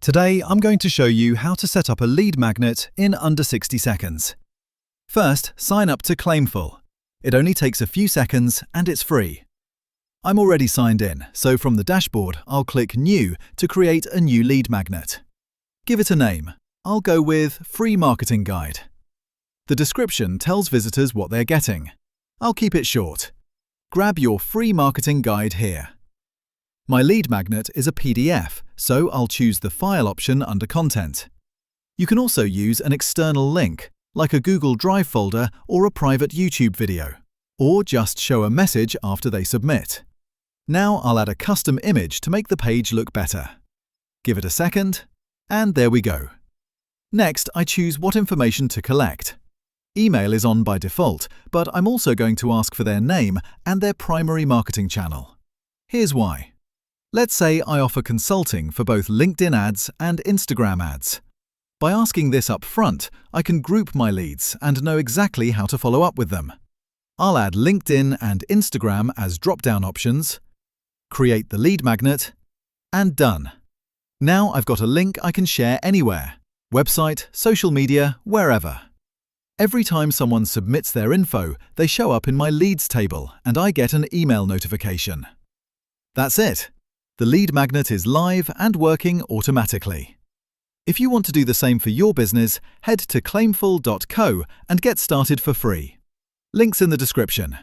Today, I'm going to show you how to set up a lead magnet in under 60 seconds. First, sign up to Claimful. It only takes a few seconds and it's free. I'm already signed in, so from the dashboard, I'll click New to create a new lead magnet. Give it a name. I'll go with Free Marketing Guide. The description tells visitors what they're getting. I'll keep it short. Grab your free marketing guide here. My lead magnet is a PDF, so I'll choose the File option under Content. You can also use an external link, like a Google Drive folder or a private YouTube video, or just show a message after they submit. Now I'll add a custom image to make the page look better. Give it a second, and there we go. Next, I choose what information to collect. Email is on by default, but I'm also going to ask for their name and their primary marketing channel. Here's why. Let's say I offer consulting for both LinkedIn ads and Instagram ads. By asking this up front, I can group my leads and know exactly how to follow up with them. I'll add LinkedIn and Instagram as drop-down options, create the lead magnet, and done. Now I've got a link I can share anywhere, website, social media, wherever. Every time someone submits their info, they show up in my leads table and I get an email notification. That's it. The lead magnet is live and working automatically. If you want to do the same for your business, head to claimful.co and get started for free. Links in the description.